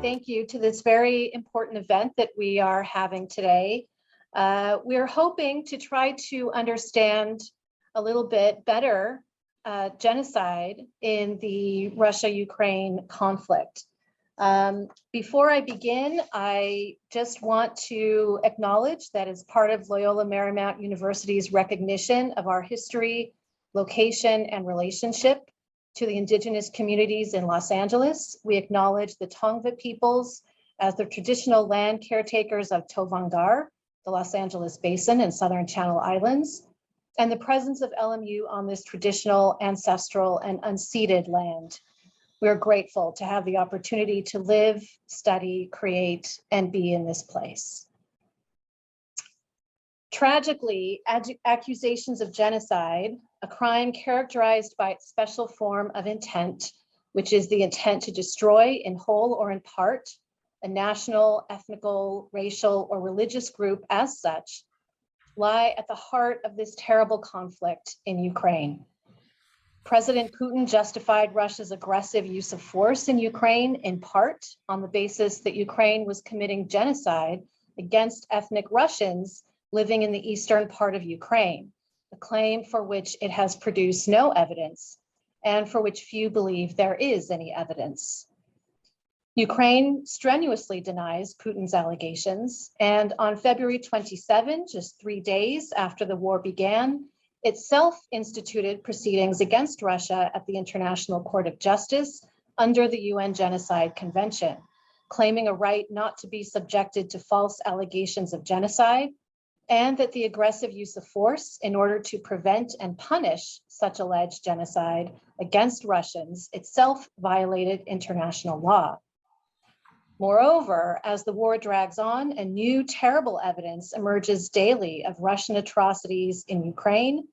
thank you to this very important event that we are having today. We're hoping to try to understand a little bit better genocide in the Russia-Ukraine conflict. Before I begin, I just want to acknowledge that as part of Loyola Marymount University's recognition of our history, location, and relationship to the indigenous communities in Los Angeles, we acknowledge the Tongva peoples as the traditional land caretakers of Tovangar, the Los Angeles Basin and Southern Channel Islands, and the presence of LMU on this traditional, ancestral, and unceded land. We are grateful to have the opportunity to live, study, create, and be in this place. Tragically, accusations of genocide, a crime characterized by its special form of intent, which is the intent to destroy in whole or in part a national, ethnical, racial, or religious group as such, lie at the heart of this terrible conflict in Ukraine. President Putin justified Russia's aggressive use of force in Ukraine in part on the basis that Ukraine was committing genocide against ethnic Russians living in the eastern part of Ukraine, a claim for which it has produced no evidence and for which few believe there is any evidence. Ukraine strenuously denies Putin's allegations, and on February 27, just 3 days after the war began, itself instituted proceedings against Russia at the International Court of Justice under the UN Genocide Convention, claiming a right not to be subjected to false allegations of genocide, and that the aggressive use of force in order to prevent and punish such alleged genocide against Russians itself violated international law. Moreover, as the war drags on and new terrible evidence emerges daily of Russian atrocities in Ukraine,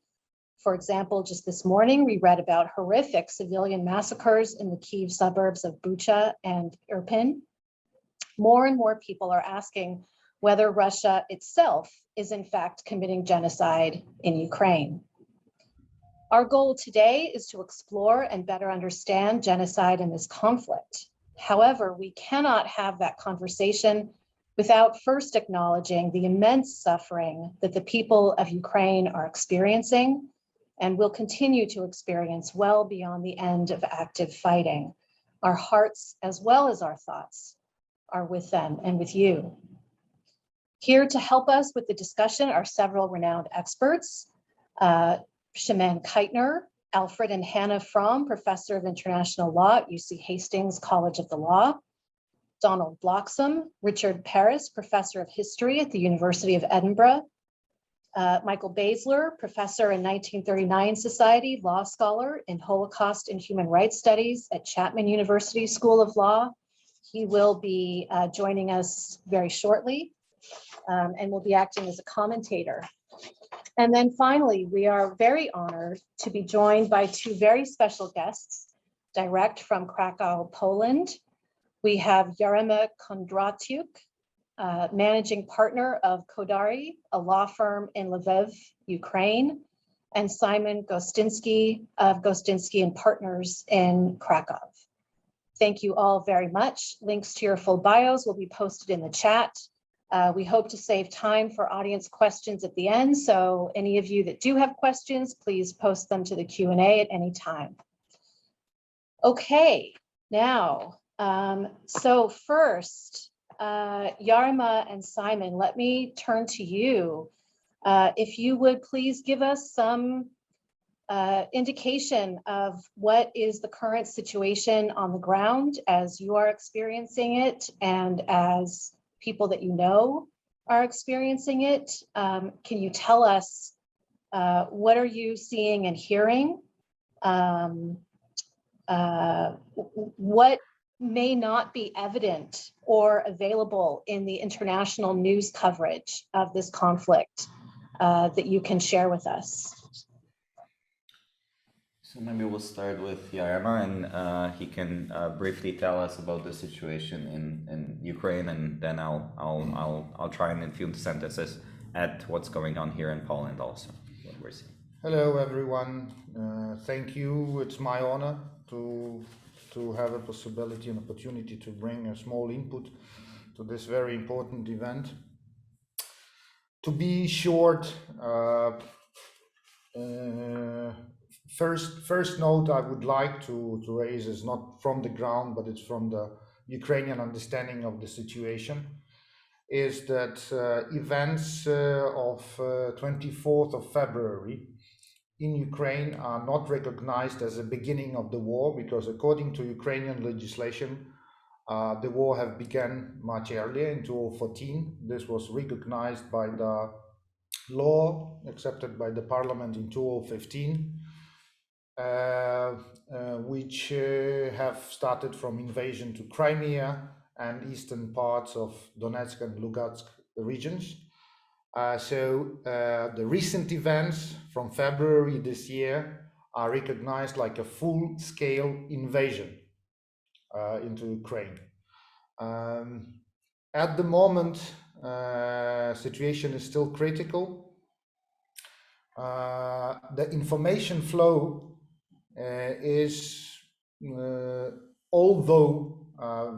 for example, just this morning, we read about horrific civilian massacres in the Kyiv suburbs of Bucha and Irpin. More and more people are asking whether Russia itself is in fact committing genocide in Ukraine. Our goal today is to explore and better understand genocide in this conflict. However, we cannot have that conversation without first acknowledging the immense suffering that the people of Ukraine are experiencing and will continue to experience well beyond the end of active fighting. Our hearts, as well as our thoughts, are with them and with you. Here to help us with the discussion are several renowned experts, Chimène Keitner, Alfred and Hanna Fromm, Professor of International Law at UC Hastings College of the Law, Donald Bloxham, Richard Paris, Professor of History at the University of Edinburgh, Michael Bazyler, Professor in 1939 Society, Law Scholar in Holocaust and Human Rights Studies at Chapman University School of Law. He will be joining us very shortly and will be acting as a commentator. And then finally, we are very honored to be joined by two very special guests, direct from Krakow, Poland. We have Yarema Kondratyuk, managing partner of Kodary, a law firm in Lviv, Ukraine, and Szymon Gostynski of Gostynski Partners in Krakow. Thank you all very much. Links to your full bios will be posted in the chat. We hope to save time for audience questions at the end, so any of you that do have questions, please post them to the Q&A at any time. Okay, now, so first, Yarema and Szymon, let me turn to you. If you would please give us some indication of what is the current situation on the ground as you are experiencing it and as people that you know are experiencing it. Can you tell us what are you seeing and hearing? What may not be evident or available in the international news coverage of this conflict that you can share with us? So maybe we'll start with Yarema, and he can briefly tell us about the situation in Ukraine, and then I'll try and in a few sentences add what's going on here in Poland also, what we're seeing. Hello everyone, thank you. It's my honor to to have a possibility and opportunity to bring a small input to this very important event. To be short, first note I would like to raise is not from the ground, but it's from the Ukrainian understanding of the situation, is that events of 24th of February in Ukraine are not recognized as a beginning of the war, because according to Ukrainian legislation, the war have begun much earlier in 2014. This was recognized by the law accepted by the parliament in 2015, which have started from invasion to Crimea and eastern parts of Donetsk and Lugansk regions. So the recent events from February this year are recognized like a full-scale invasion into Ukraine. At the moment, situation is still critical. The information flow is, although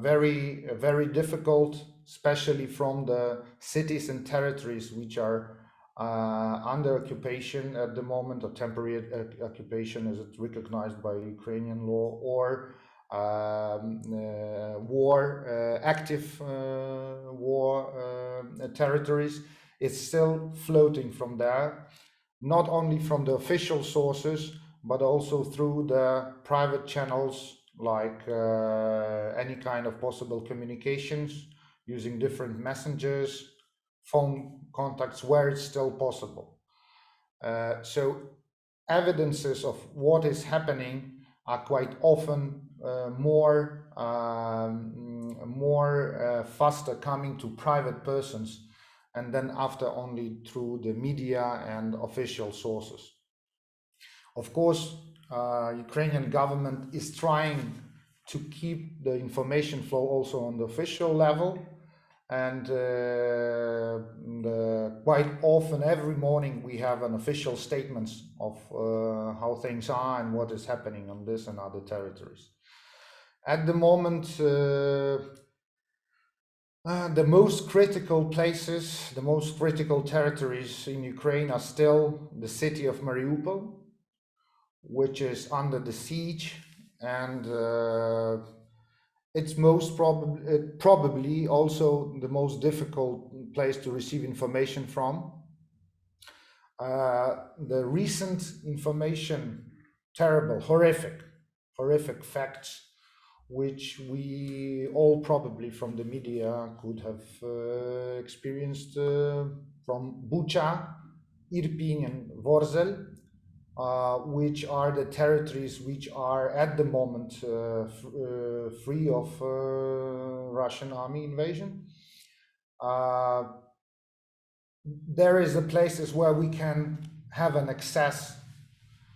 very difficult, especially from the cities and territories which are under occupation at the moment, or temporary occupation as it's recognized by Ukrainian law, or active war territories. It's still floating from there, not only from the official sources, but also through the private channels, like any kind of possible communications using different messengers, phone contacts, where it's still possible. So evidences of what is happening are quite often more faster coming to private persons, and then after only through the media and official sources. Of course, Ukrainian government is trying to keep the information flow also on the official level, and quite often every morning we have an official statements of how things are and what is happening on this and other territories. At the moment, the most critical places, the most critical territories in Ukraine are still the city of Mariupol, which is under the siege, and it's most probably also the most difficult place to receive information from. The recent information, terrible, horrific facts, which we all probably from the media could have experienced from Bucha, Irpin and Vorzel, which are the territories which are at the moment free of Russian army invasion. There is the places where we can have an access,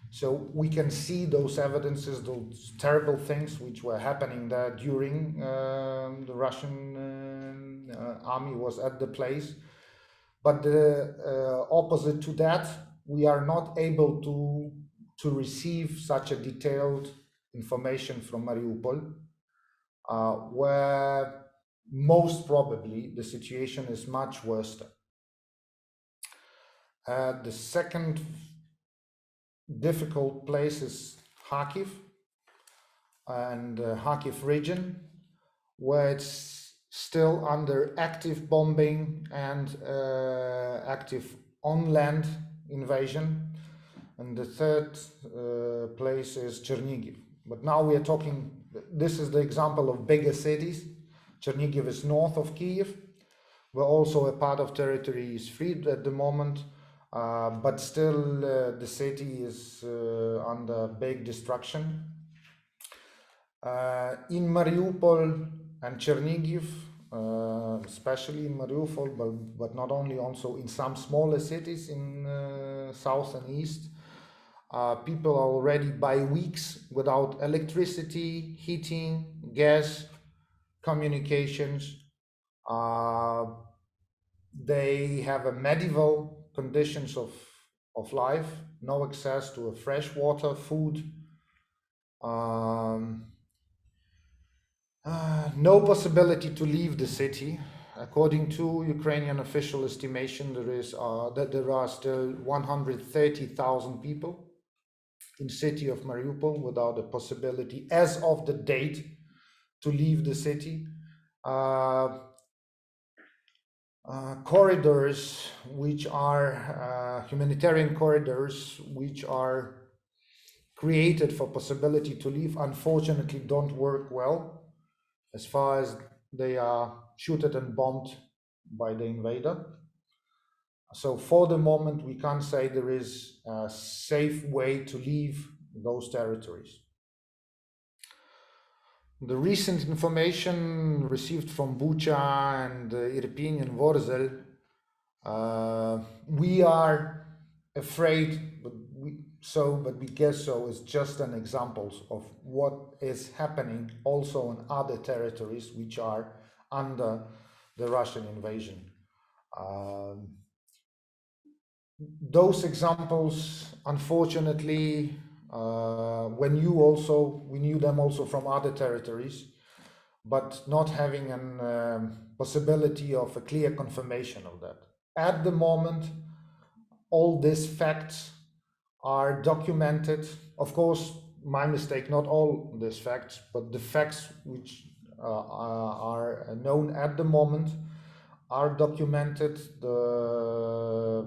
so we can see those evidences, those terrible things which were happening there during the Russian army was at the place. But the opposite to that, we are not able to receive such a detailed information from Mariupol, where most probably the situation is much worse. The second difficult place is Kharkiv and Kharkiv region, where it's still under active bombing and active on-land invasion. And the third place is Chernihiv. But now we are talking, this is the example of bigger cities. Chernihiv is north of Kyiv, where also a part of territory is freed at the moment, but still the city is under big destruction. In Mariupol and Chernihiv, especially in Mariupol, but not only, also in some smaller cities in south and east, people are already by weeks without electricity, heating, gas, communications. They have a medieval conditions of life, no access to a fresh water, food. No possibility to leave the city. According to Ukrainian official estimation, there are still 130,000 people in city of Mariupol without a possibility, as of the date, to leave the city. Corridors, which are humanitarian corridors, which are created for possibility to leave, unfortunately don't work well, as far as they are shooted and bombed by the invader. So for the moment, we can't say there is a safe way to leave those territories. The recent information received from Bucha and Irpin and Vorzel, we are afraid, but we guess so, is just an example of what is happening also in other territories which are under the Russian invasion. Those examples, unfortunately, we knew them also from other territories, but not having a possibility of a clear confirmation of that. At the moment, all these facts are documented. Of course, my mistake, not all these facts, but the facts which are known at the moment are documented. The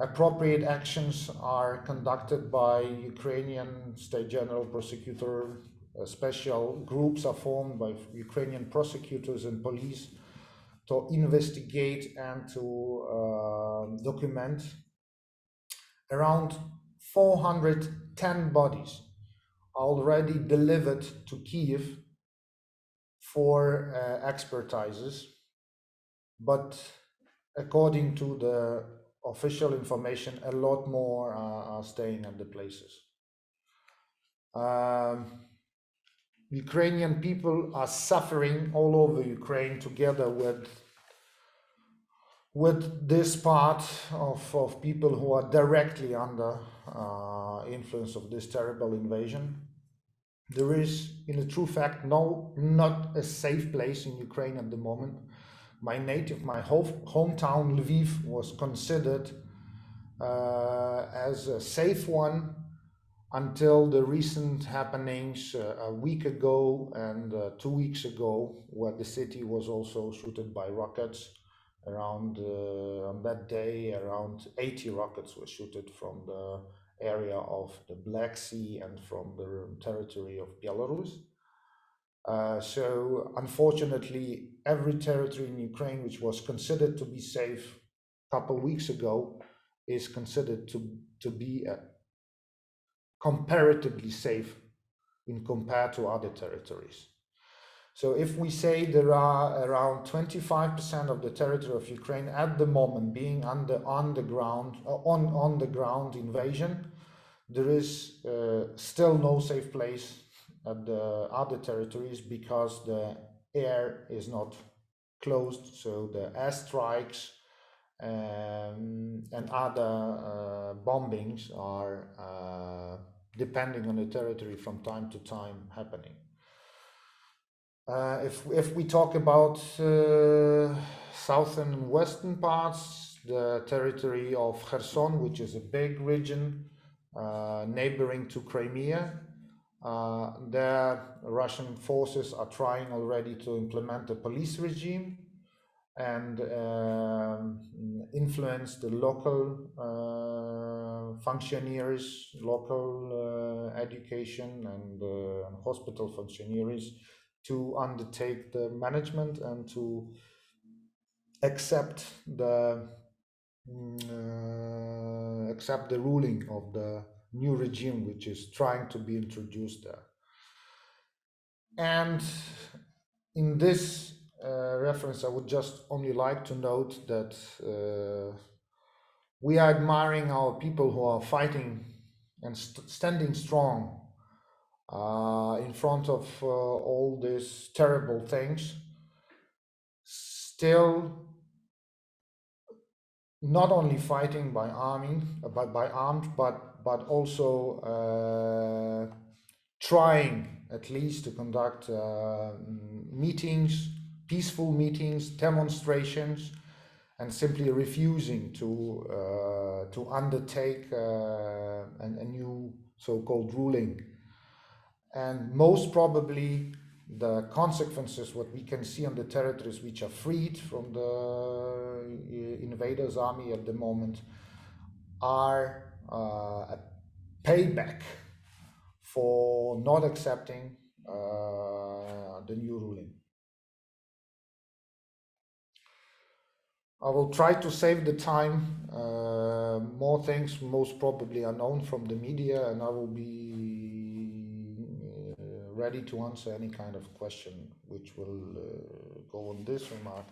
appropriate actions are conducted by Ukrainian State General Prosecutor. Special groups are formed by Ukrainian prosecutors and police to investigate and to document. Around 410 bodies are already delivered to Kiev for expertises, but according to the official information, a lot more are staying at the places. Ukrainian people are suffering all over Ukraine together with this part of people who are directly under influence of this terrible invasion. There is, in a true fact, not a safe place in Ukraine at the moment. My hometown, Lviv, was considered as a safe one until the recent happenings a week ago and 2 weeks ago, where the city was also shot by rockets. Around on that day, around 80 rockets were shot from the area of the Black Sea and from the territory of Belarus. So unfortunately, every territory in Ukraine which was considered to be safe a couple of weeks ago is considered to be comparatively safe in compared to other territories. So if we say there are around 25% of the territory of Ukraine at the moment being on the ground invasion, there is still no safe place at the other territories because the air is not closed. So the airstrikes and other bombings are depending on the territory from time to time happening. If we talk about southern and western parts, the territory of Kherson, which is a big region neighboring to Crimea, there Russian forces are trying already to implement a police regime and influence the local functionaries, local education and hospital functionaries to undertake the management and to accept the ruling of the new regime which is trying to be introduced there. And in this reference, I would just only like to note that we are admiring our people who are fighting and standing strong in front of all these terrible things, still not only fighting by arms, but also trying at least to conduct meetings, peaceful meetings, demonstrations, and simply refusing to undertake a new so-called ruling. And most probably the consequences, what we can see on the territories which are freed from the invaders' army at the moment, are a payback for not accepting the new ruling. I will try to save the time. More things most probably are known from the media, and I will be ready to answer any kind of question which will go on this remark.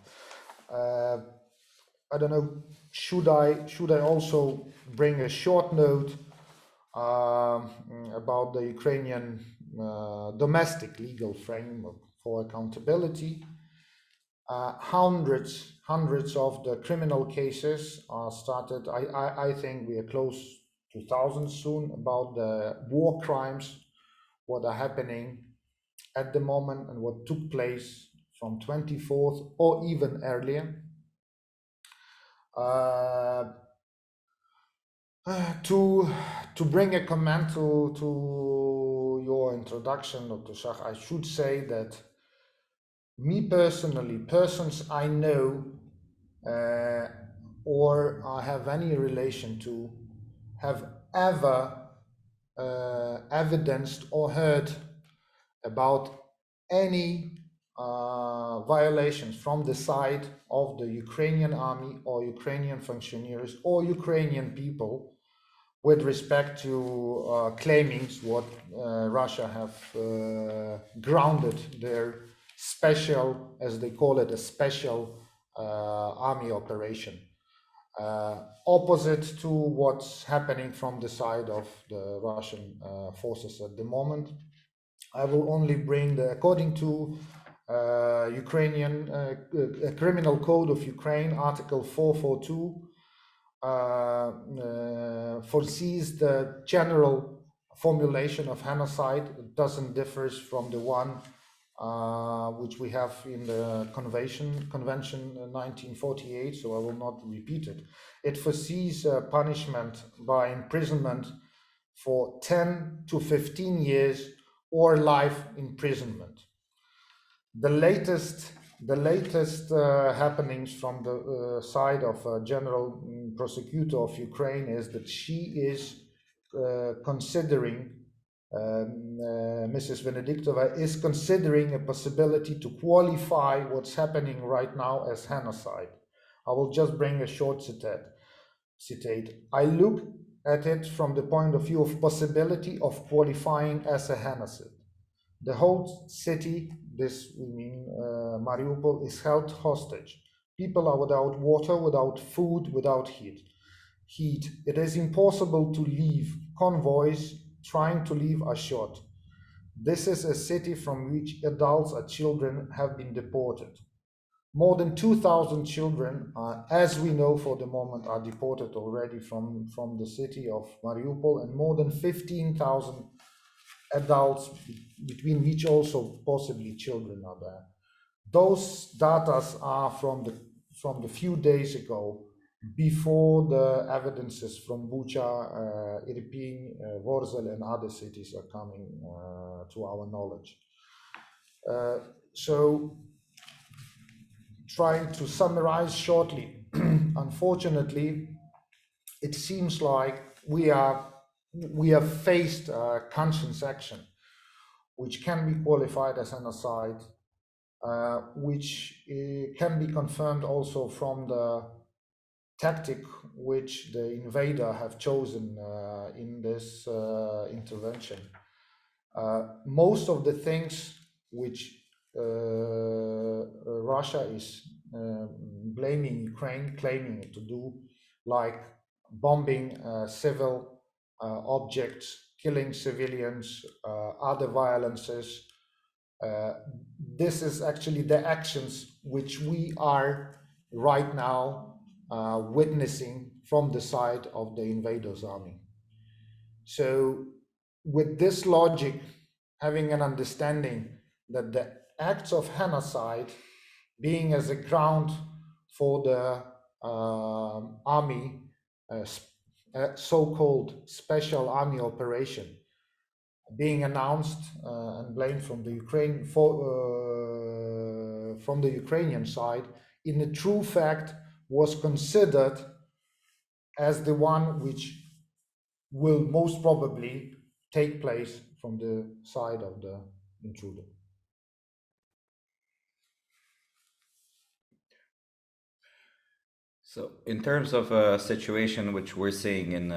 I don't know, should I also bring a short note about the Ukrainian domestic legal framework for accountability? Hundreds of the criminal cases are started. I think we are close to thousands soon about the war crimes, what are happening at the moment and what took place from 24th or even earlier. To bring a comment to your introduction, Dr. Shach, I should say that me personally, persons I know or I have any relation to have ever evidenced or heard about any violations from the side of the Ukrainian army or Ukrainian functionaries or Ukrainian people with respect to claimings what Russia have grounded their special, as they call it, a special army operation. Opposite to what's happening from the side of the Russian forces at the moment. I will only bring the, according to Ukrainian Criminal Code of Ukraine, Article 442, foresees the general formulation of genocide. It doesn't differ from the one which we have in the convention 1948, so I will not repeat it. It foresees punishment by imprisonment for 10 to 15 years or life imprisonment. The latest happenings from the side of General Prosecutor of Ukraine is that she is considering, Mrs. Venediktova is considering a possibility to qualify what's happening right now as genocide. I will just bring a short citate. I look at it from the point of view of possibility of qualifying as a genocide. The whole city, this we mean Mariupol, is held hostage. People are without water, without food, without heat. It is impossible to leave. Convoys trying to leave are shot. This is a city from which adults and children have been deported. More than 2,000 children, as we know for the moment, are deported already from the city of Mariupol, and more than 15,000 adults, between which also possibly children are there. Those data are from the few days ago, before the evidences from Bucha, Irpin, Vorzel, and other cities are coming to our knowledge. So, trying to summarize shortly, unfortunately, it seems like we have faced conscience action, which can be qualified as genocide, which can be confirmed also from the tactic which the invader have chosen in this intervention. Most of the things which Russia is blaming Ukraine, claiming it to do, like bombing civil objects, killing civilians, other violences. This is actually the actions which we are right now witnessing from the side of the invaders' army. So with this logic, having an understanding that the acts of genocide, being as a ground for the army, so-called special army operation, being announced and blamed from the Ukrainian side, in the true fact was considered as the one which will most probably take place from the side of the intruder. So, in terms of a situation which we're seeing in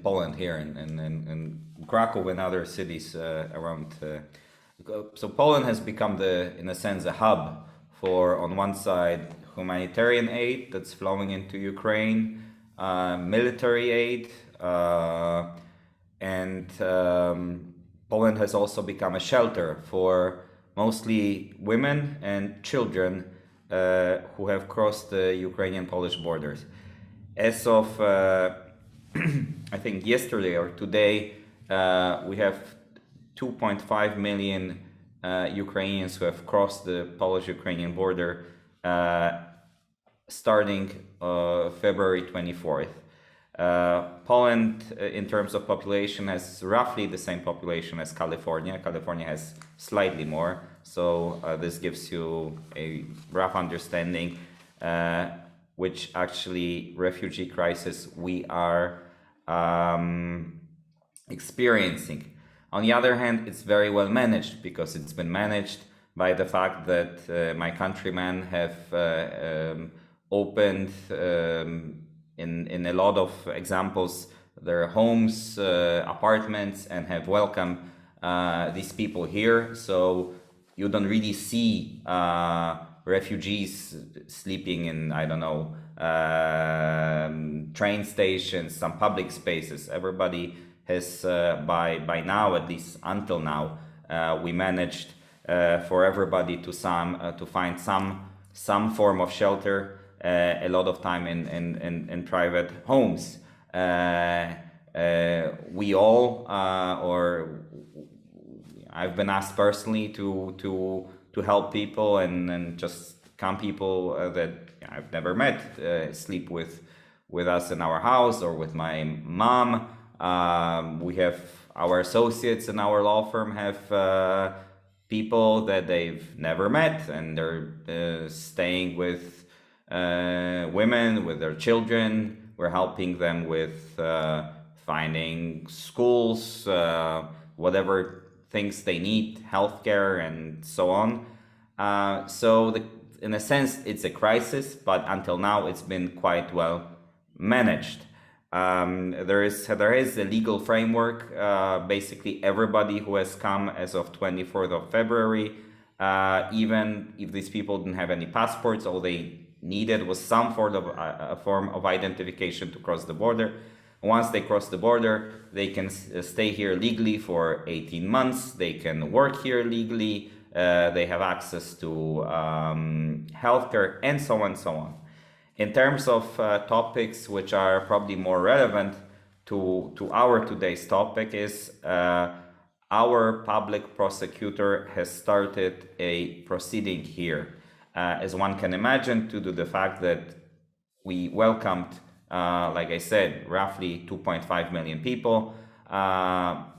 Poland here, in Krakow and other cities around, so Poland has become in a sense, a hub for, on one side, humanitarian aid that's flowing into Ukraine, military aid, and Poland has also become a shelter for mostly women and children who have crossed the Ukrainian-Polish borders. As of, I think yesterday or today, we have 2.5 million Ukrainians who have crossed the Polish-Ukrainian border starting February 24th. Poland, in terms of population, has roughly the same population as California. California has slightly more, so this gives you a rough understanding which actually refugee crisis we are experiencing. On the other hand, it's very well managed because it's been managed by the fact that my countrymen have opened in a lot of examples their homes, apartments, and have welcomed these people here. So you don't really see refugees sleeping in, I don't know, train stations, some public spaces. Everybody has, by now, at least until now, we managed for everybody to find some form of shelter. A lot of time in private homes. We all, or I've been asked personally to help people and just come people that I've never met sleep with us in our house or with my mom. We have our associates in our law firm have people that they've never met, and they're staying with women, with their children. We're helping them with finding schools, whatever things they need, healthcare, and so on. In a sense, it's a crisis, but until now, it's been quite well managed. There is a legal framework. Basically, everybody who has come as of 24th of February, even if these people didn't have any passports, all they needed was some form of identification to cross the border. Once they cross the border, they can stay here legally for 18 months. They can work here legally. They have access to healthcare, and so on and so on. In terms of topics which are probably more relevant to our today's topic is our public prosecutor has started a proceeding here. As one can imagine, due to the fact that we welcomed, like I said, roughly 2.5 million people.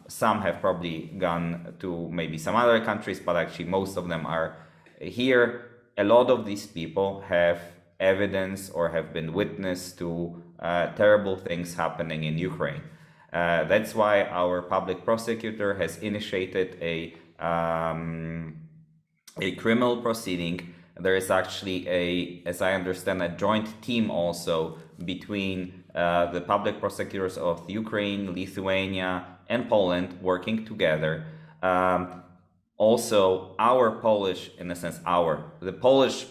Some have probably gone to maybe some other countries, but actually most of them are here. A lot of these people have evidence or have been witness to terrible things happening in Ukraine. That's why our public prosecutor has initiated a criminal proceeding. There is actually as I understand, a joint team also between the public prosecutors of Ukraine, Lithuania, and Poland working together. Also, our Polish, in a sense, the Polish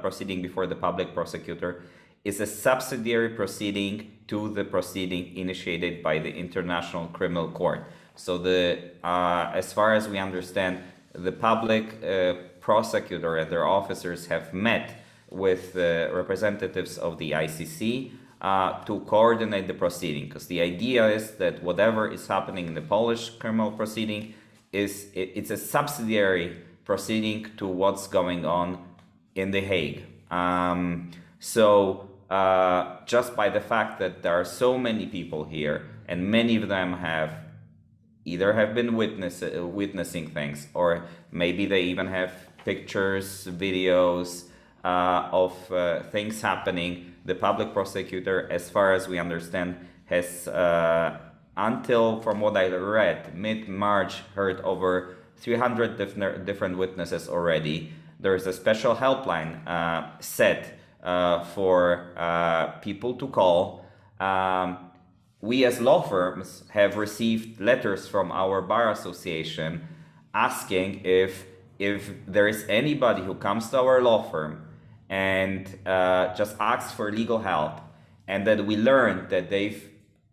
proceeding before the public prosecutor is a subsidiary proceeding to the proceeding initiated by the International Criminal Court. So as far as we understand, the public prosecutor and their officers have met with representatives of the ICC to coordinate the proceeding, because the idea is that whatever is happening in the Polish criminal proceeding it's a subsidiary proceeding to what's going on in The Hague. Just by the fact that there are so many people here, and many of them have been witnessing things, or maybe they even have pictures, videos of things happening. The public prosecutor, as far as we understand, has until, from what I read, mid-March, heard over 300 different witnesses already. There is a special helpline set for people to call. We as law firms have received letters from our bar association asking if there is anybody who comes to our law firm and just asks for legal help, and that we learn that they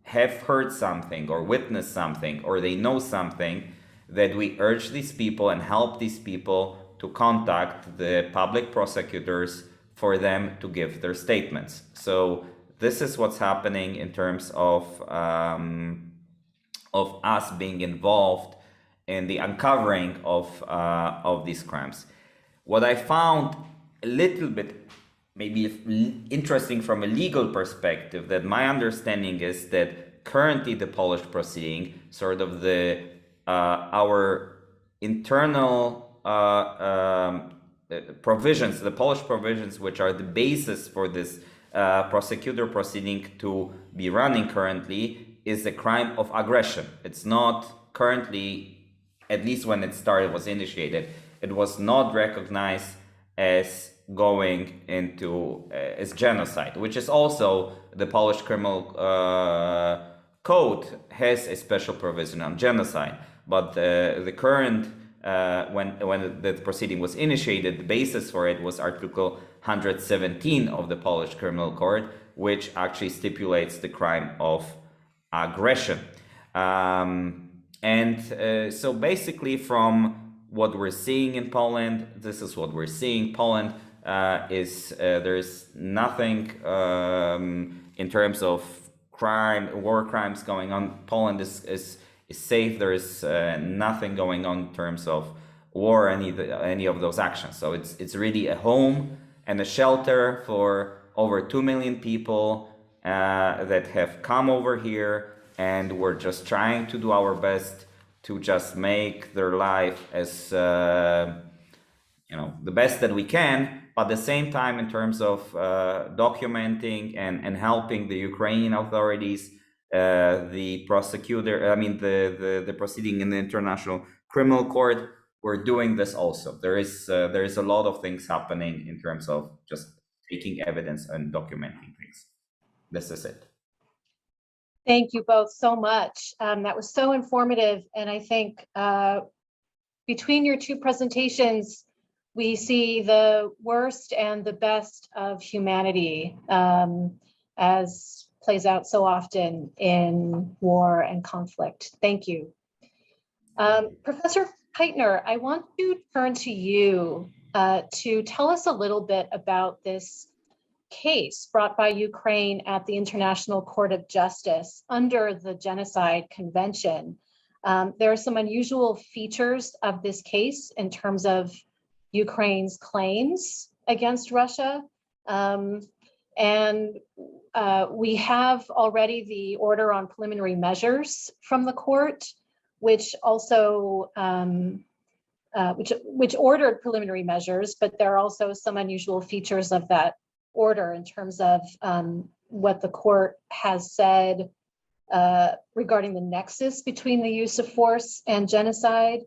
have heard something or witnessed something or they know something, that we urge these people and help these people to contact the public prosecutors for them to give their statements. So this is what's happening in terms of us being involved in the uncovering of these crimes. What I found a little bit maybe interesting from a legal perspective, that my understanding is that currently the Polish proceeding, sort of our internal provisions, the Polish provisions, which are the basis for this prosecutor proceeding to be running currently, is a crime of aggression. It's not currently, at least when it started, was initiated, it was not recognized as going into as genocide, which is also the Polish criminal code has a special provision on genocide. But the current when the proceeding was initiated, the basis for it was Article 117 of the Polish Criminal Code, which actually stipulates the crime of aggression. So basically, from what we're seeing in Poland, this is what we're seeing. Poland there's nothing in terms of war crimes going on. Poland is safe. There is nothing going on in terms of war, any of those actions. So it's really a home and a shelter for over 2 million people that have come over here, and we're just trying to do our best to just make their life as the best that we can. But at the same time, in terms of documenting and helping the Ukrainian authorities, the prosecutor, the proceeding in the International Criminal Court, we're doing this also. There is a lot of things happening in terms of just taking evidence and documenting things. This is it. Thank you both so much. That was so informative. And I think between your two presentations, we see the worst and the best of humanity, as plays out so often in war and conflict. Thank you. Professor Keitner, I want to turn to you to tell us a little bit about this case brought by Ukraine at the International Court of Justice under the Genocide Convention. There are some unusual features of this case in terms of Ukraine's claims against Russia. We have already the order on preliminary measures from the court, which also which ordered preliminary measures, but there are also some unusual features of that order in terms of what the court has said regarding the nexus between the use of force and genocide.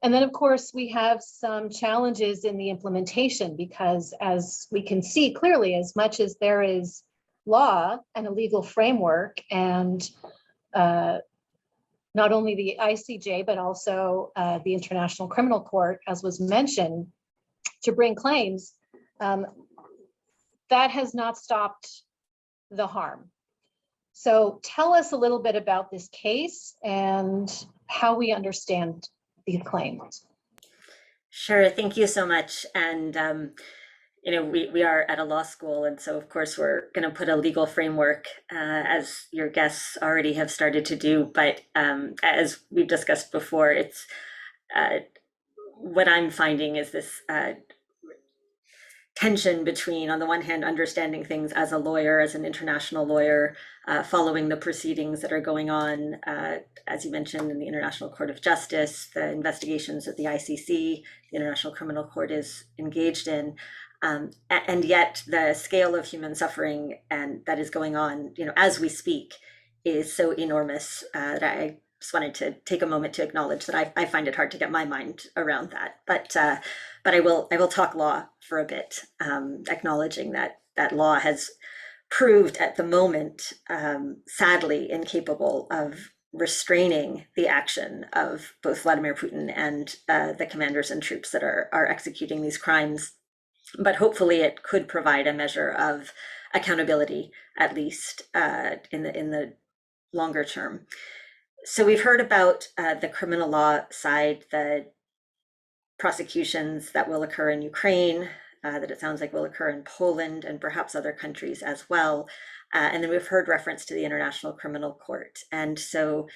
And then, of course, we have some challenges in the implementation, because as we can see clearly, as much as there is law and a legal framework, and not only the ICJ, but also the International Criminal Court, as was mentioned, to bring claims, that has not stopped the harm. So tell us a little bit about this case and how we understand the claims. Sure, thank you so much. And we are at a law school, and so of course we're going to put a legal framework, as your guests already have started to do. But as we've discussed before, it's what I'm finding is this tension between, on the one hand, understanding things as a lawyer, as an international lawyer, following the proceedings that are going on, as you mentioned, in the International Court of Justice, the investigations that the ICC, the International Criminal Court, is engaged in, and yet the scale of human suffering and that is going on, as we speak, is so enormous that I just wanted to take a moment to acknowledge that I find it hard to get my mind around that. But I will talk law for a bit, acknowledging that law has proved at the moment, sadly, incapable of restraining the action of both Vladimir Putin and the commanders and troops that are executing these crimes. But hopefully it could provide a measure of accountability, at least in the longer term. So we've heard about the criminal law side, the prosecutions that will occur in Ukraine, that it sounds like will occur in Poland and perhaps other countries as well. And then we've heard reference to the International Criminal Court. And so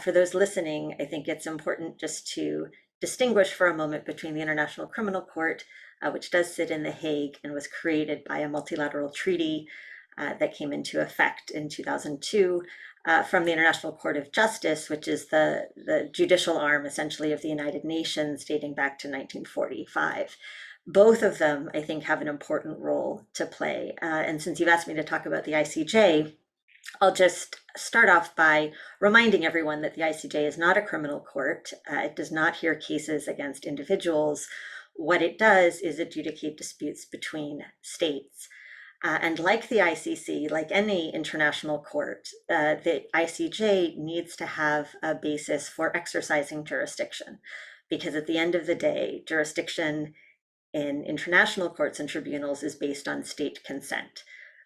for those listening, I think it's important just to distinguish for a moment between the International Criminal Court, which does sit in The Hague and was created by a multilateral treaty that came into effect in 2002, from the International Court of Justice, which is the judicial arm essentially of the United Nations dating back to 1945. Both of them, I think, have an important role to play. And since you've asked me to talk about the ICJ, I'll just start off by reminding everyone that the ICJ is not a criminal court. It does not hear cases against individuals. What it does is adjudicate disputes between states. And like the ICC, like any international court, the ICJ needs to have a basis for exercising jurisdiction, because at the end of the day, jurisdiction in international courts and tribunals is based on state consent.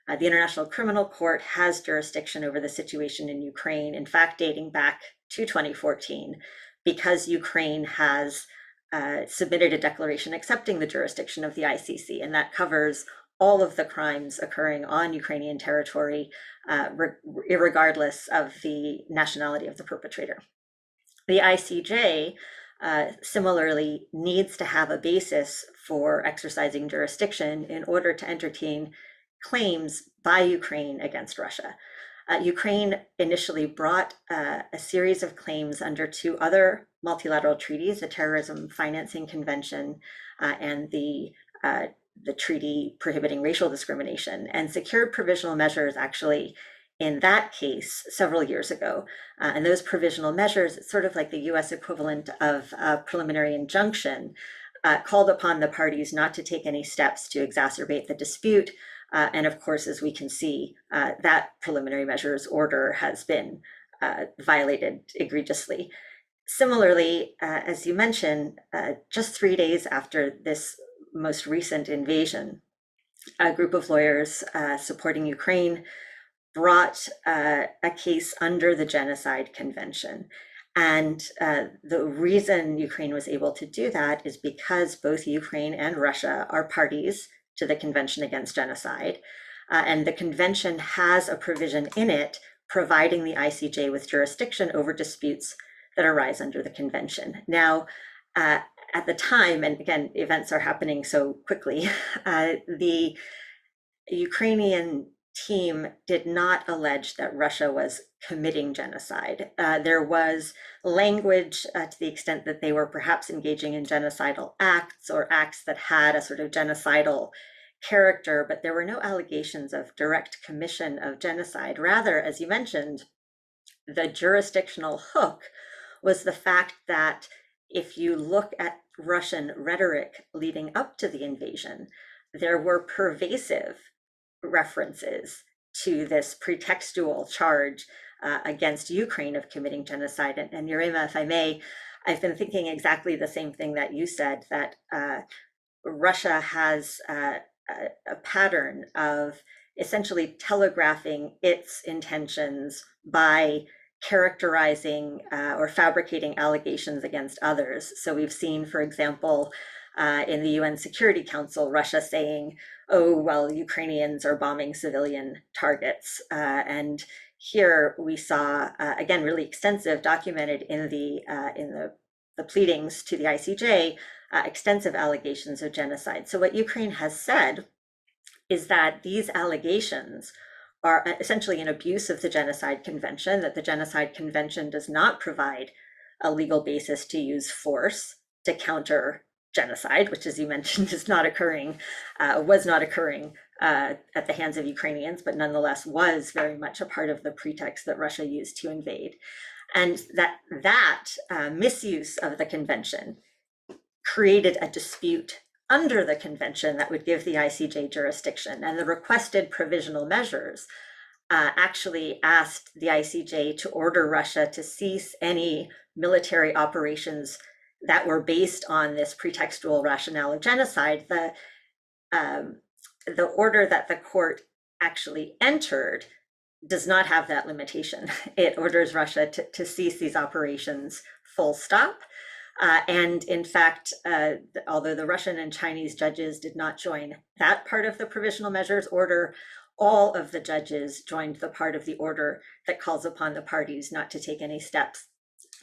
The International Criminal Court has jurisdiction over the situation in Ukraine, in fact, dating back to 2014, because Ukraine has submitted a declaration accepting the jurisdiction of the ICC, and that covers all of the crimes occurring on Ukrainian territory, regardless of the nationality of the perpetrator. The ICJ similarly needs to have a basis for exercising jurisdiction in order to entertain claims by Ukraine against Russia. Ukraine initially brought a series of claims under two other multilateral treaties, the Terrorism Financing Convention and the treaty prohibiting racial discrimination, and secured provisional measures actually in that case several years ago. And those provisional measures, it's sort of like the US equivalent of a preliminary injunction, called upon the parties not to take any steps to exacerbate the dispute. And of course, as we can see, that preliminary measures order has been violated egregiously. Similarly, as you mentioned, just 3 days after this most recent invasion, a group of lawyers supporting Ukraine brought a case under the Genocide Convention. And the reason Ukraine was able to do that is because both Ukraine and Russia are parties to the Convention Against Genocide. And the convention has a provision in it providing the ICJ with jurisdiction over disputes that arise under the convention. Now, at the time, and again, events are happening so quickly, the Ukrainian team did not allege that Russia was committing genocide. There was language to the extent that they were perhaps engaging in genocidal acts or acts that had a sort of genocidal character, but there were no allegations of direct commission of genocide. Rather, as you mentioned, the jurisdictional hook was the fact that if you look at Russian rhetoric leading up to the invasion, there were pervasive references to this pretextual charge against Ukraine of committing genocide. And Yarema, if I may, I've been thinking exactly the same thing that you said, that Russia has a pattern of essentially telegraphing its intentions by characterizing or fabricating allegations against others. So we've seen, for example, in the UN Security Council, Russia saying, oh, well, Ukrainians are bombing civilian targets. And here we saw, again, really extensive, documented in the pleadings to the ICJ, extensive allegations of genocide. So what Ukraine has said is that these allegations are essentially an abuse of the Genocide Convention, that the Genocide Convention does not provide a legal basis to use force to counter genocide, which, as you mentioned, is not occurring, was not occurring at the hands of Ukrainians, but nonetheless was very much a part of the pretext that Russia used to invade. And that misuse of the convention created a dispute under the convention that would give the ICJ jurisdiction. And the requested provisional measures actually asked the ICJ to order Russia to cease any military operations that were based on this pretextual rationale of genocide. The order that the court actually entered does not have that limitation. It orders Russia to cease these operations, full stop. And in fact, although the Russian and Chinese judges did not join that part of the provisional measures order, all of the judges joined the part of the order that calls upon the parties not to take any steps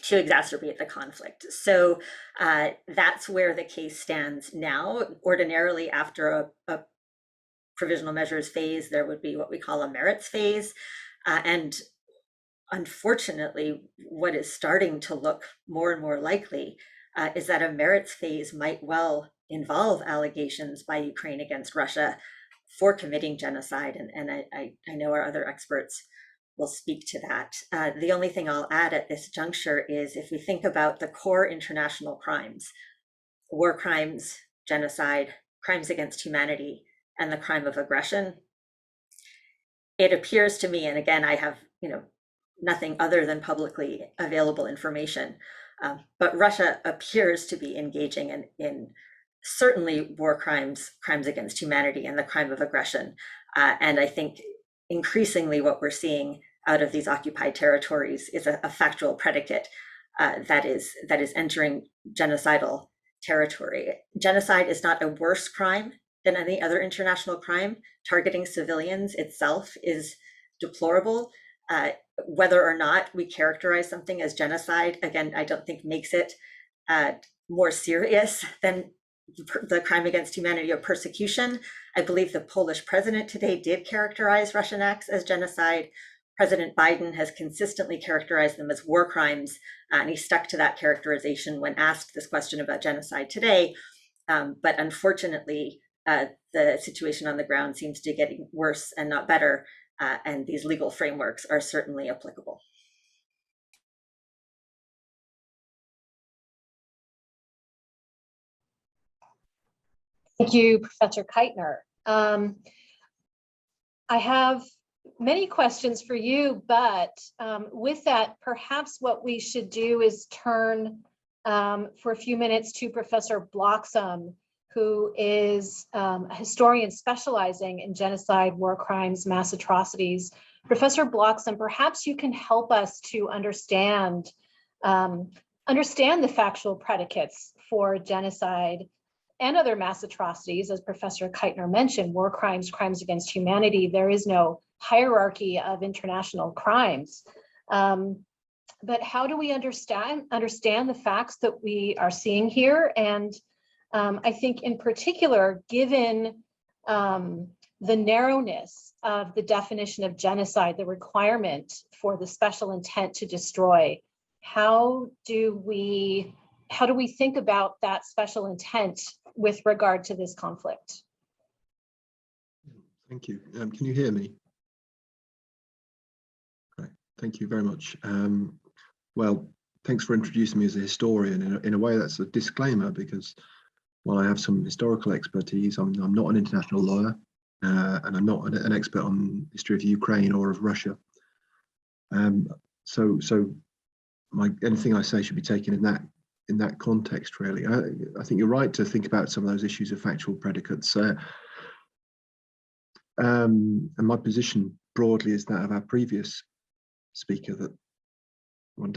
to exacerbate the conflict. So that's where the case stands now. Ordinarily, after a provisional measures phase, there would be what we call a merits phase. And unfortunately, what is starting to look more and more likely is that a merits phase might well involve allegations by Ukraine against Russia for committing genocide. And I know our other experts will speak to that. The only thing I'll add at this juncture is if we think about the core international crimes, war crimes, genocide, crimes against humanity, and the crime of aggression, it appears to me, and again, I have nothing other than publicly available information, but Russia appears to be engaging in certainly war crimes, crimes against humanity, and the crime of aggression. And I think increasingly what we're seeing out of these occupied territories is a factual predicate that is entering genocidal territory. Genocide is not a worse crime than any other international crime. Targeting civilians itself is deplorable. Whether or not we characterize something as genocide, again, I don't think makes it more serious than the crime against humanity or persecution. I believe the Polish president today did characterize Russian acts as genocide. President Biden has consistently characterized them as war crimes, and he stuck to that characterization when asked this question about genocide today. But unfortunately, the situation on the ground seems to be getting worse and not better, and these legal frameworks are certainly applicable. Thank you, Professor Keitner. I have many questions for you, but with that, perhaps what we should do is turn for a few minutes to Professor Bloxham, who is a historian specializing in genocide, war crimes, mass atrocities. Professor Bloxham, perhaps you can help us to understand the factual predicates for genocide and other mass atrocities. As Professor Keitner mentioned, war crimes, crimes against humanity, there is no hierarchy of international crimes. But how do we understand the facts that we are seeing here? And I think in particular, given the narrowness of the definition of genocide, the requirement for the special intent to destroy, how do we think about that special intent with regard to this conflict? Thank you. Can you hear me? Great. Thank you very much. Well, thanks for introducing me as a historian. In a way, that's a disclaimer, because while I have some historical expertise, I'm not an international lawyer, and I'm not an expert on history of Ukraine or of Russia. So anything I say should be taken in that context, really. I think you're right to think about some of those issues of factual predicates. And my position broadly is that of our previous speaker, that one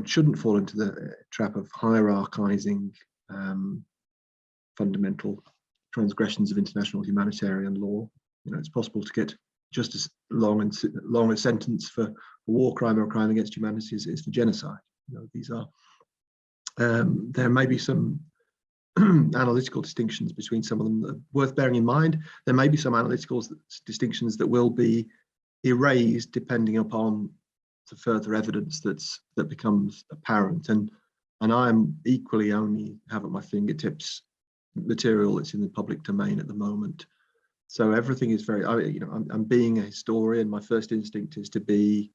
shouldn't fall into the trap of hierarchizing fundamental transgressions of international humanitarian law. It's possible to get just as long a sentence for a war crime or a crime against humanity as for genocide. These are there may be some analytical distinctions between some of them that are worth bearing in mind. There may be some analytical distinctions that will be erased depending upon the further evidence that becomes apparent. And I'm equally only have at my fingertips material that's in the public domain at the moment. So everything is very, I'm being a historian. My first instinct is to be,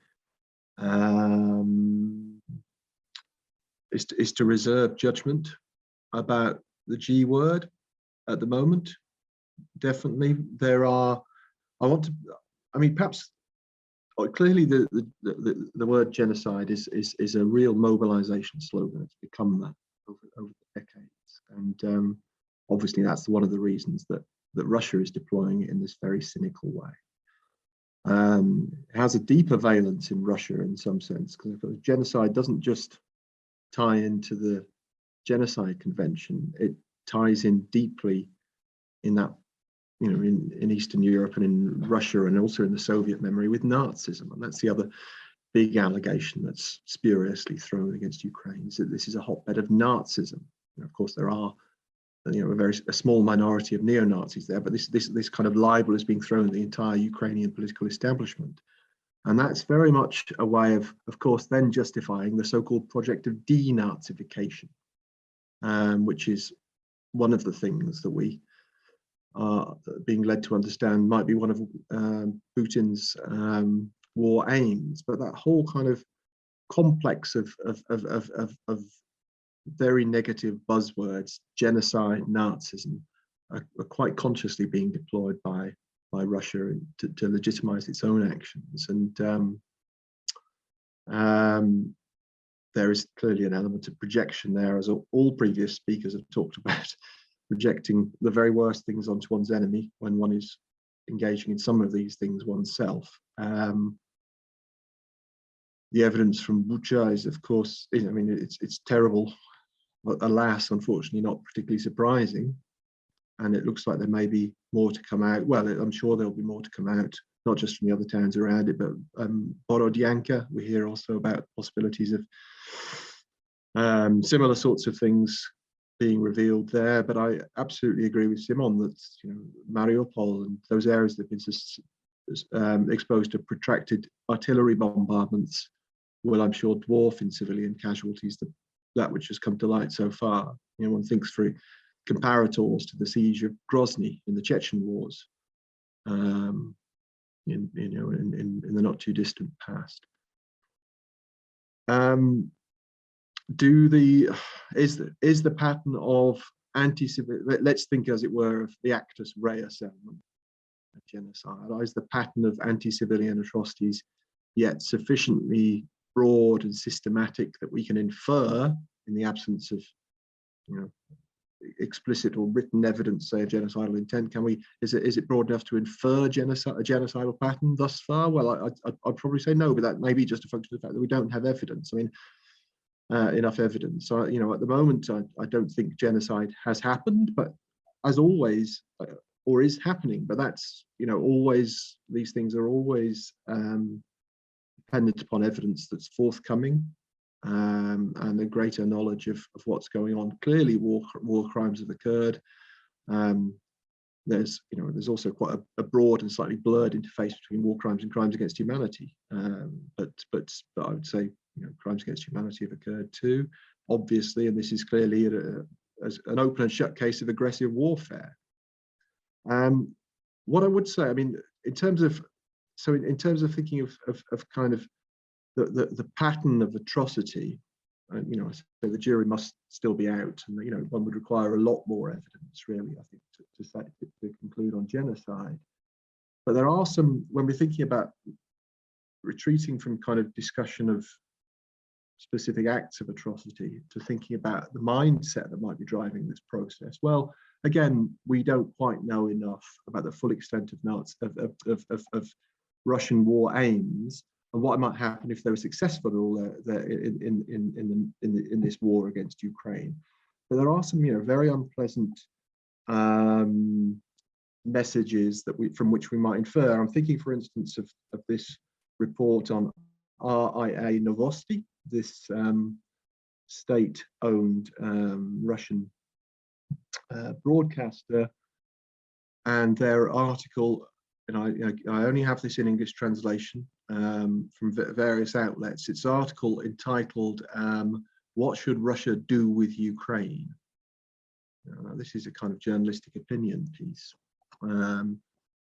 is to reserve judgment about the G word at the moment. Definitely, there are. Perhaps clearly the word genocide is a real mobilization slogan. It's become that over the decades, and obviously that's one of the reasons that Russia is deploying it in this very cynical way. It has a deeper valence in Russia in some sense, because genocide doesn't just tie into the Genocide Convention. It ties in deeply in that, in Eastern Europe and in Russia and also in the Soviet memory with Nazism. And that's the other big allegation that's spuriously thrown against Ukraine, is that this is a hotbed of Nazism. Of course, there are a small minority of neo-Nazis there, but this kind of libel is being thrown at the entire Ukrainian political establishment. And that's very much a way of course, then justifying the so-called project of denazification, which is one of the things that we are being led to understand might be one of Putin's war aims. But that whole kind of complex of very negative buzzwords, genocide, Nazism, are quite consciously being deployed by Russia to legitimize its own actions. And there is clearly an element of projection there, as all previous speakers have talked about, projecting the very worst things onto one's enemy when one is engaging in some of these things oneself. The evidence from Bucha is, of course, it's terrible, but alas, unfortunately, not particularly surprising. And it looks like there may be more to come out. Well, I'm sure there'll be more to come out, not just from the other towns around it, but Borodyanka, we hear also about possibilities of similar sorts of things being revealed there. But I absolutely agree with Szymon that Mariupol and those areas that have been exposed to protracted artillery bombardments will, I'm sure, dwarf in civilian casualties that which has come to light so far. One thinks through comparators to the siege of Grozny in the Chechen wars in the not too distant past. Is the pattern of anti-civil, let's think as it were of the Actus Reus element of genocide, is the pattern of anti-civilian atrocities yet sufficiently broad and systematic that we can infer, in the absence of explicit or written evidence, say, a genocidal intent? Is it broad enough to infer a genocidal pattern thus far? Well, I'd probably say no, but that may be just a function of the fact that we don't have evidence. Enough evidence. So, at the moment, I don't think genocide has happened, but as always, or is happening. But that's, always, these things are always dependent upon evidence that's forthcoming, and a greater knowledge of what's going on. Clearly, war crimes have occurred. There's also quite a broad and slightly blurred interface between war crimes and crimes against humanity. But I would say, crimes against humanity have occurred too, obviously, and this is clearly as an open and shut case of aggressive warfare. What I would say, in terms of thinking of kind of the pattern of atrocity, I say the jury must still be out, and one would require a lot more evidence, really, I think, to conclude on genocide. But there are some, when we're thinking about retreating from kind of discussion of specific acts of atrocity to thinking about the mindset that might be driving this process. Well, again, we don't quite know enough about the full extent of Russian war aims and what might happen if they were successful in this war against Ukraine. But there are some, very unpleasant messages that from which we might infer. I'm thinking, for instance, of this report on RIA Novosti, this state-owned Russian broadcaster, and their article, and I only have this in English translation from various outlets. It's an article entitled "What Should Russia Do with Ukraine?" This is a kind of journalistic opinion piece.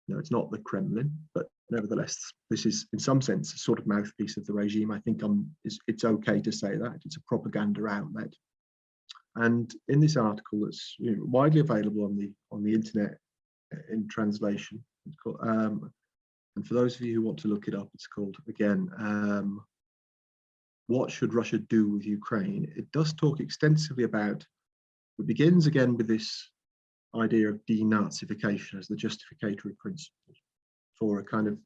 It's not the Kremlin, but nevertheless, this is in some sense a sort of mouthpiece of the regime. I think it's okay to say that. It's a propaganda outlet. And in this article that's widely available on the internet in translation, it's called, and for those of you who want to look it up, it's called, again, "What Should Russia Do with Ukraine?" It does talk extensively about, it begins again with this idea of denazification as the justificatory principle for a kind of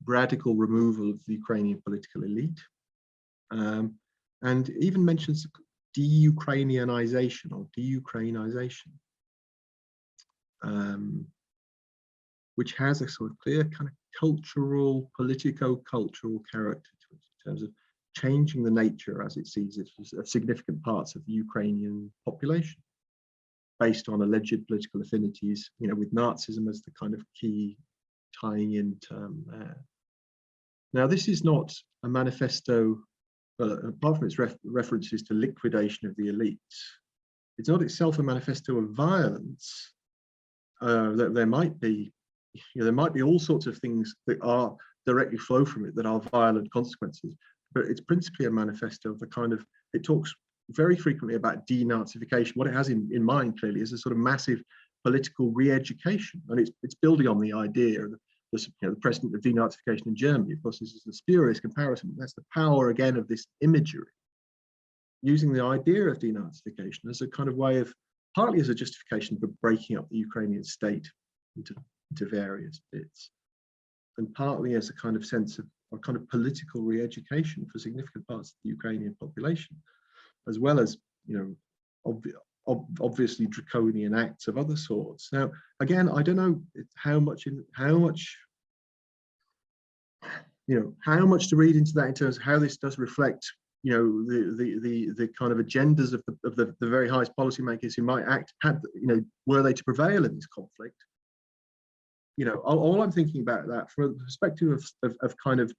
radical removal of the Ukrainian political elite, and even mentions de-Ukrainianization or de-Ukrainization, which has a sort of clear kind of cultural, politico-cultural character to it in terms of changing the nature, as it sees it, of significant parts of the Ukrainian population, based on alleged political affinities, with Nazism as the kind of key tying in term there. Now, this is not a manifesto, apart from its references to liquidation of the elites, it's not itself a manifesto of violence. There might be all sorts of things that are directly flow from it that are violent consequences, but it's principally a manifesto of the kind of, it talks very frequently about denazification. What it has in mind clearly is a sort of massive political re-education, and it's building on the idea of the precedent of denazification in Germany. Of course, this is a spurious comparison. That's the power again of this imagery, using the idea of denazification as a kind of way of, partly as a justification for breaking up the Ukrainian state into various bits, and partly as a kind of sense of a kind of political re-education for significant parts of the Ukrainian population, as well as obviously draconian acts of other sorts. Now, again, I don't know how much to read into that in terms of how this does reflect, the kind of agendas of the very highest policymakers who might act, were they to prevail in this conflict. All I'm thinking about that from the perspective of kind of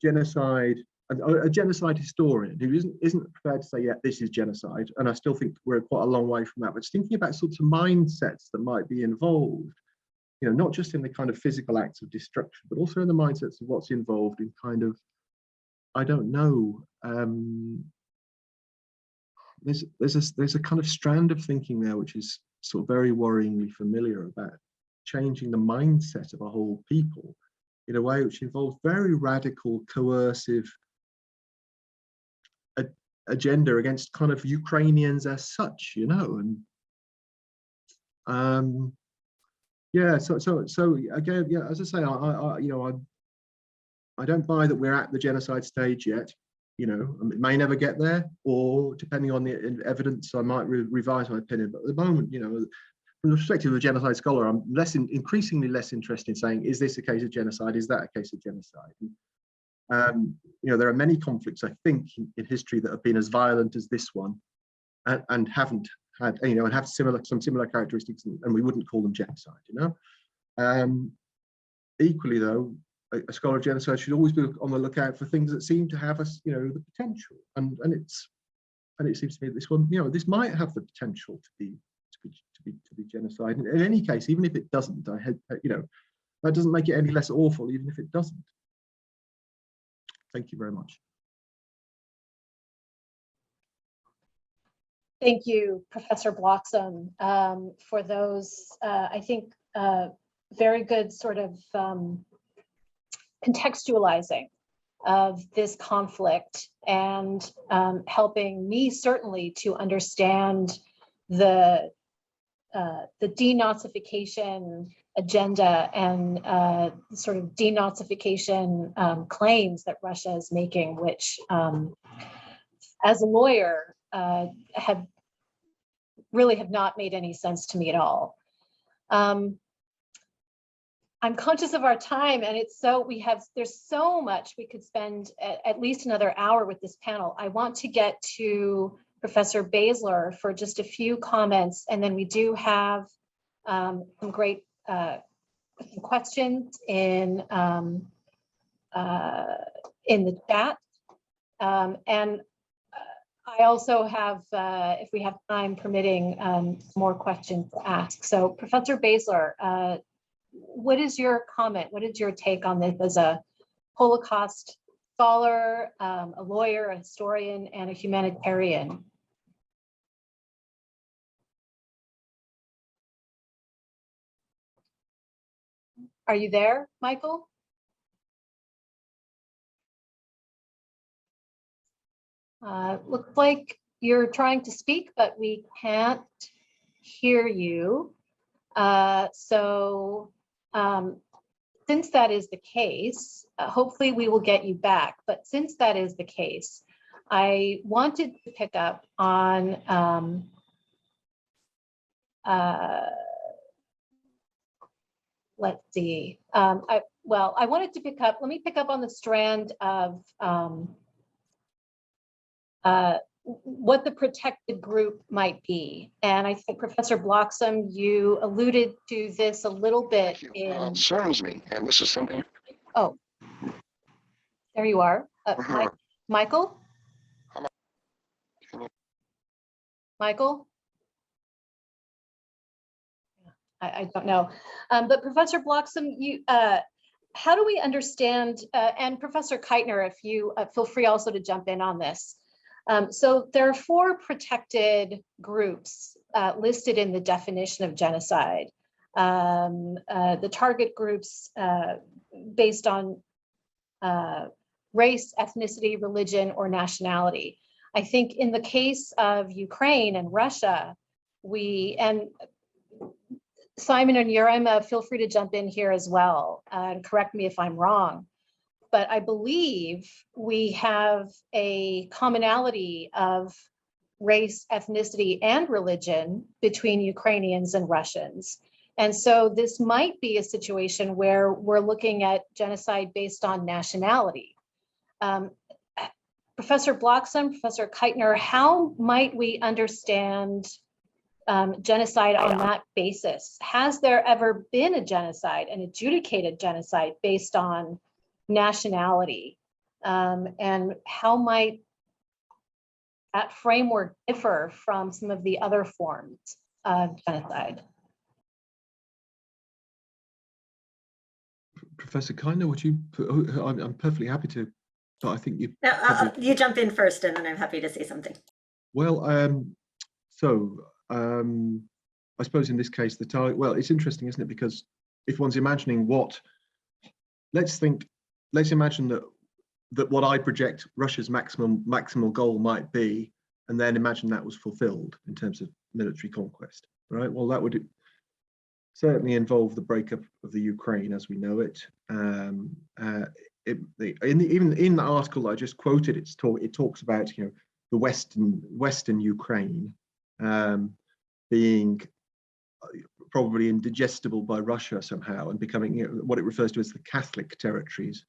genocide, a genocide historian who isn't prepared to say, yeah, this is genocide, and I still think we're quite a long way from that, but thinking about sorts of mindsets that might be involved, not just in the kind of physical acts of destruction, but also in the mindsets of what's involved in kind of, I don't know, there's a kind of strand of thinking there which is sort of very worryingly familiar about changing the mindset of a whole people in a way which involves very radical, coercive agenda against kind of Ukrainians as such, and yeah. So again, yeah, as I say, I don't buy that we're at the genocide stage yet. It may never get there, or depending on the evidence, I might revise my opinion. But at the moment, from the perspective of a genocide scholar, I'm increasingly less interested in saying, is this a case of genocide? Is that a case of genocide? There are many conflicts, I think, in history that have been as violent as this one, and haven't had, and have some similar characteristics, and we wouldn't call them genocide. Equally, though, a scholar of genocide should always be on the lookout for things that seem to have the potential, and it seems to me that this one, this might have the potential to be genocide. And in any case, even if it doesn't, that doesn't make it any less awful, even if it doesn't. Thank you very much. Thank you, Professor Bloxham, for those, I think, very good sort of contextualizing of this conflict, and helping me certainly to understand the denazification agenda and sort of denazification claims that Russia is making, which as a lawyer have really have not made any sense to me at all. I'm conscious of our time, and there's so much we could spend at least another hour with this panel. I want to get to Professor Bazyler for just a few comments, and then we do have some great questions in the chat. And I also have, if we have time permitting, more questions to ask. So Professor Bazyler, what is your comment? What is your take on this as a Holocaust scholar, a lawyer, a historian, and a humanitarian? Are you there, Michael? Looks like you're trying to speak, but we can't hear you. Since that is the case, hopefully we will get you back. But since that is the case, I wanted to pick up on let's see. I wanted to let me pick up on the strand of what the protected group might be. And I think Professor Bloxham, you alluded to this a little bit in... concerns me, and this is something... Oh, there you are. Michael? Michael? I don't know. But Professor Bloxham, how do we understand, and Professor Keitner, if you feel free also to jump in on this. So there are 4 protected groups listed in the definition of genocide. The target groups based on race, ethnicity, religion, or nationality. I think in the case of Ukraine and Russia, and Simon and Yarema, feel free to jump in here as well and correct me if I'm wrong. But I believe we have a commonality of race, ethnicity, and religion between Ukrainians and Russians. And so this might be a situation where we're looking at genocide based on nationality. Professor Bloxham, Professor Keitner, how might we understand genocide on that basis? Has there ever been a genocide, an adjudicated genocide based on nationality? And how might that framework differ from some of the other forms of genocide? Professor Keitner, would you? I'm perfectly happy to, but I think you. No, you jump in first, and then I'm happy to say something. Well, I suppose in this case, well, it's interesting, isn't it? Because if one's imagining let's imagine that what I project Russia's maximal goal might be, and then imagine that was fulfilled in terms of military conquest, right? Well, that would certainly involve the breakup of the Ukraine as we know it. Even in the article I just quoted, it talks about the Western Ukraine being probably indigestible by Russia somehow and becoming what it refers to as the Catholic territories.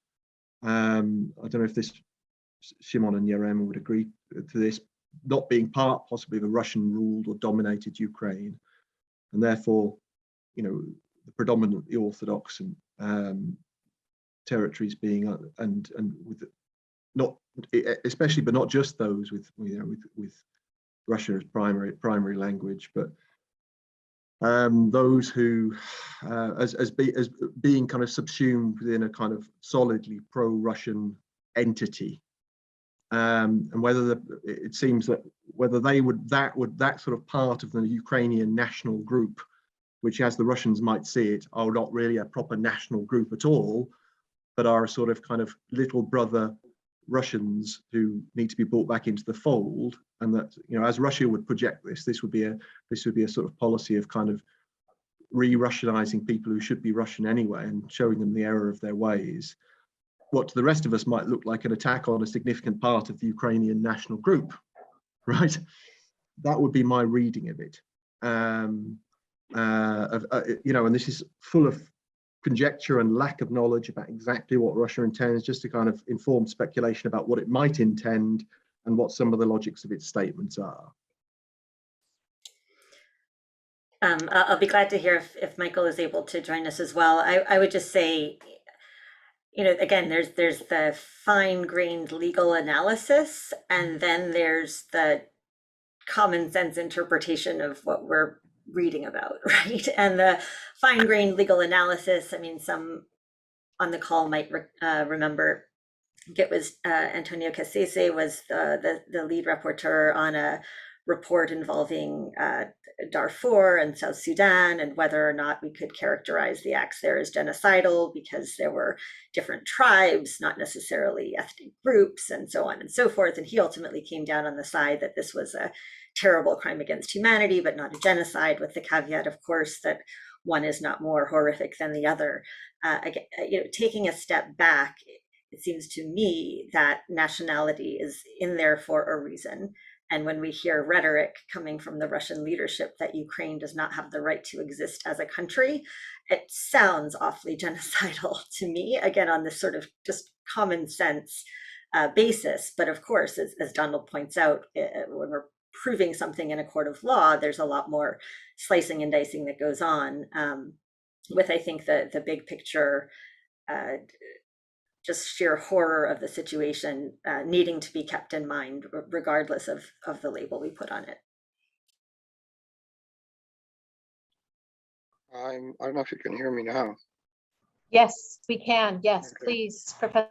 I don't know if Szymon and Yarema would agree to this, not being part possibly of a Russian-ruled or dominated Ukraine, and therefore, the predominantly Orthodox and territories being and with not especially, but not just those with Russia as primary language, but those who as being kind of subsumed within a kind of solidly pro-Russian entity, and whether it seems that whether that sort of part of the Ukrainian national group, which as the Russians might see it, are not really a proper national group at all, but are a sort of kind of little brother Russians who need to be brought back into the fold, and that as Russia would project this would be a sort of policy of kind of re-Russianizing people who should be Russian anyway and showing them the error of their ways. What to the rest of us might look like an attack on a significant part of the Ukrainian national group, right? That would be my reading of it. and this is full of conjecture and lack of knowledge about exactly what Russia intends, just to kind of inform speculation about what it might intend and what some of the logics of its statements are. I'll be glad to hear if Michael is able to join us as well. I would just say, again, there's the fine-grained legal analysis, and then there's the common sense interpretation of what we're reading about, right? And the fine-grained legal analysis, I mean, some on the call might remember, it was Antonio Cassese was the lead rapporteur on a report involving Darfur and South Sudan, and whether or not we could characterize the acts there as genocidal because there were different tribes, not necessarily ethnic groups, and so on and so forth. And he ultimately came down on the side that this was a terrible crime against humanity, but not a genocide, with the caveat, of course, that one is not more horrific than the other. Again, taking a step back, it seems to me that nationality is in there for a reason. And when we hear rhetoric coming from the Russian leadership that Ukraine does not have the right to exist as a country, it sounds awfully genocidal to me, again, on this sort of just common sense basis. But of course, as Donald points out, when we're proving something in a court of law, there's a lot more slicing and dicing that goes on with, I think, the big picture, just sheer horror of the situation needing to be kept in mind, regardless of the label we put on it. I don't know if you can hear me now. Yes, we can. Yes, Okay. please, Professor.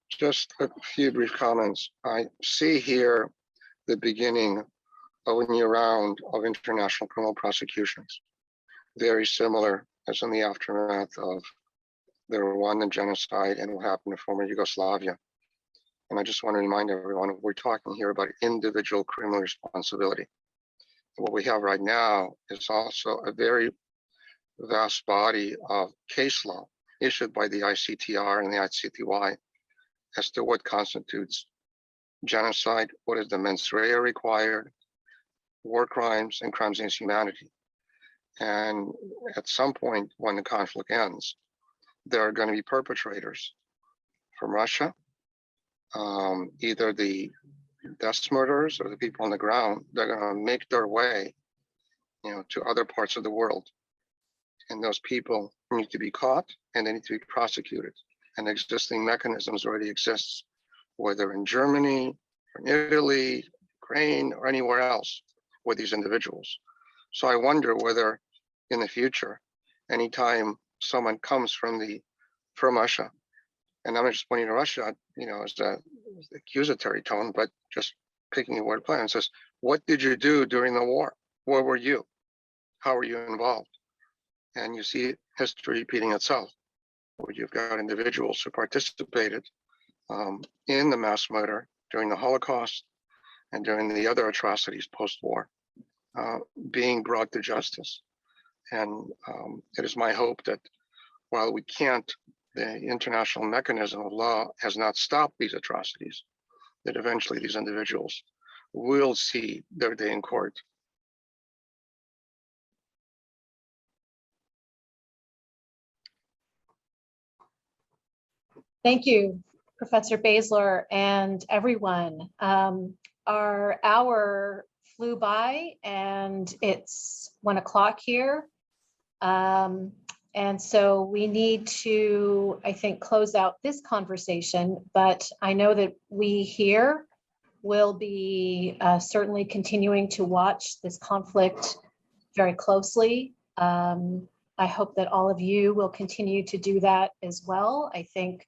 Just a few brief comments. I see here the beginning of a new round of international criminal prosecutions, very similar as in the aftermath of the Rwandan genocide and what happened in former Yugoslavia. And I just want to remind everyone, we're talking here about individual criminal responsibility. And what we have right now is also a very vast body of case law issued by the ICTR and the ICTY as to what constitutes genocide, what is the mens rea required, war crimes, and crimes against humanity. And at some point when the conflict ends, there are going to be perpetrators from Russia, either the death murderers or the people on the ground. They're going to make their way, to other parts of the world, and those people need to be caught and they need to be prosecuted. And existing mechanisms already exists, whether in Germany, or in Italy, Ukraine, or anywhere else with these individuals. So I wonder whether in the future, anytime someone comes from Russia, and I'm not just pointing to Russia, as the accusatory tone, but just picking a word play and says, what did you do during the war? Where were you? How were you involved? And you see history repeating itself, where you've got individuals who participated in the mass murder during the Holocaust and during the other atrocities post-war, being brought to justice. And it is my hope that while the international mechanism of law has not stopped these atrocities, that eventually these individuals will see their day in court. Thank you, Professor Bazyler and everyone. Our hour flew by and it's 1 o'clock here. And so we need to, I think, close out this conversation, but I know that we here will be certainly continuing to watch this conflict very closely. I hope that all of you will continue to do that as well. I think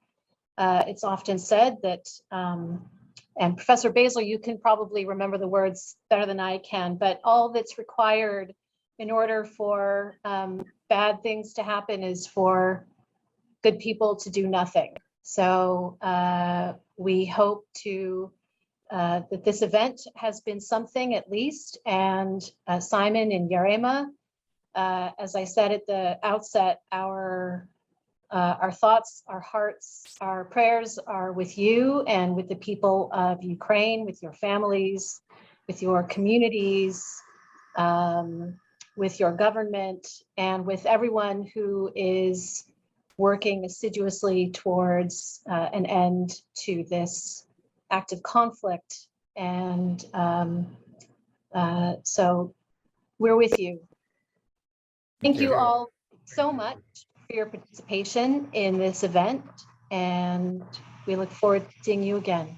it's often said that, and Professor Bazyler, you can probably remember the words better than I can, but all that's required in order for bad things to happen is for good people to do nothing. So we hope that this event has been something at least, and Szymon and Yarema, as I said at the outset, our thoughts, our hearts, our prayers are with you and with the people of Ukraine, with your families, with your communities, with your government, and with everyone who is working assiduously towards an end to this active conflict. And so we're with you. Thank you all so much for your participation in this event, and we look forward to seeing you again.